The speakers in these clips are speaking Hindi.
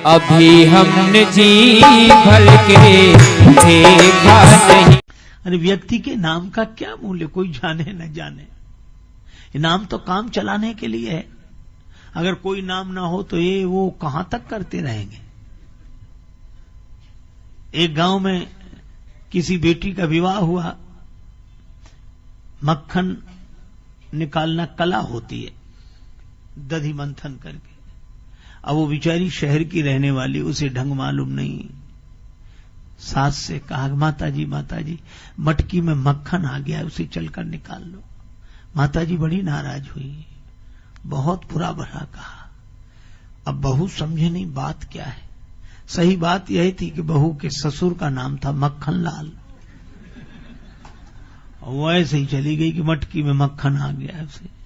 अभी हमने जी भर के देखा नहीं। अरे व्यक्ति के नाम का क्या मूल्य, कोई जाने न जाने। नाम तो काम चलाने के लिए है। अगर कोई नाम ना हो तो ये वो कहां तक करते रहेंगे। एक गांव में किसी बेटी का विवाह हुआ। मक्खन निकालना कला होती है, दधी मंथन करके। अब वो बेचारी शहर की रहने वाली, उसे ढंग मालूम नहीं। सास से कहा, माता जी मटकी में मक्खन आ गया, उसे चलकर निकाल लो। माता जी बड़ी नाराज हुई, बहुत बुरा भला कहा। अब बहू समझे नहीं बात क्या है। सही बात यही थी कि बहू के ससुर का नाम था मक्खन लाल। और वो ऐसे ही चली गई कि मटकी में मक्खन आ गया। उसे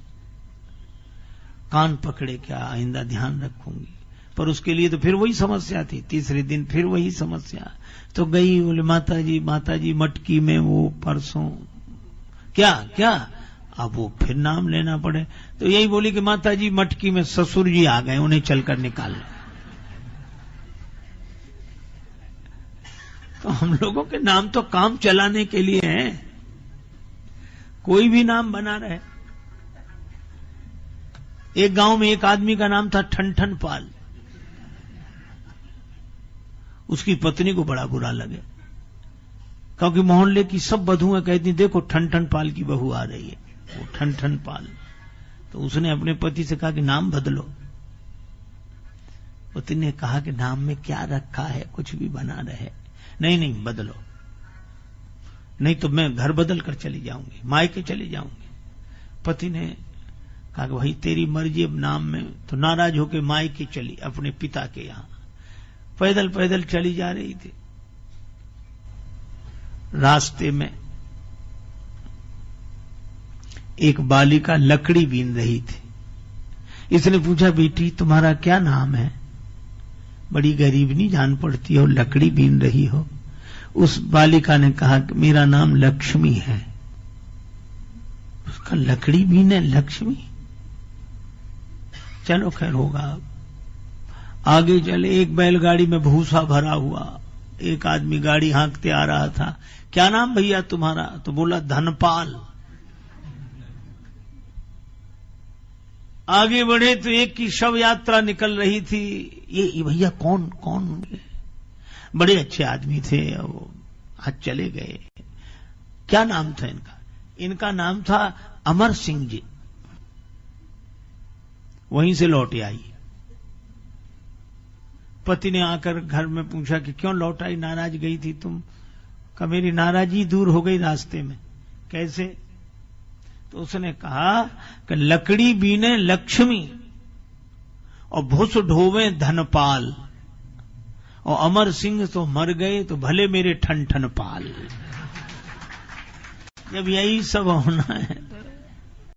कान पकड़े, क्या आइंदा ध्यान रखूंगी। पर उसके लिए तो फिर वही समस्या थी। तीसरे दिन फिर वही समस्या। तो गई, बोले माता जी मटकी में वो परसों क्या। अब वो फिर नाम लेना पड़े। तो यही बोली कि माता जी मटकी में ससुर जी आ गए, उन्हें चलकर निकाल लो। तो हम लोगों के नाम तो काम चलाने के लिए हैं। कोई भी नाम बना रहे। एक गांव में एक आदमी का नाम था ठनठन पाल। उसकी पत्नी को बड़ा बुरा लगे, क्योंकि मोहल्ले की सब बधुएं कहती, देखो ठनठन पाल की बहू आ रही है, वो ठनठन पाल। तो उसने अपने पति से कहा कि नाम बदलो। पति ने कहा कि नाम में क्या रखा है, कुछ भी बना रहे। नहीं बदलो, नहीं तो मैं घर बदल कर चली जाऊंगी, मायके चली जाऊंगी। पति ने कहा कि भाई तेरी मर्जी, अब नाम में। तो नाराज होकर मायके चली, अपने पिता के यहां पैदल चली जा रही थी। रास्ते में एक बालिका लकड़ी बीन रही थी। इसने पूछा, बेटी तुम्हारा क्या नाम है? बड़ी गरीबनी जान पड़ती हो, लकड़ी बीन रही हो। उस बालिका ने कहा कि मेरा नाम लक्ष्मी है। उसका लकड़ी बीने लक्ष्मी, चलो खैर होगा। आगे चले, एक बैलगाड़ी में भूसा भरा हुआ। एक आदमी गाड़ी हाँकते आ रहा था। क्या नाम भैया तुम्हारा? तो बोला धनपाल। आगे बढ़े तो एक की शव यात्रा निकल रही थी। ये भैया कौन? बड़े अच्छे आदमी थे, वो आज चले गए। क्या नाम था इनका? इनका नाम था अमर सिंह जी। वहीं से लौट आई। पति ने आकर घर में पूछा कि क्यों लौट आई, नाराज गई थी तुम? कहा मेरी नाराजगी दूर हो गई रास्ते में। कैसे? तो उसने कहा कि लकड़ी बीने लक्ष्मी और भुस ढोवे धनपाल, और अमर सिंह तो मर गए तो भले मेरे ठन ठन पाल। जब यही सब होना है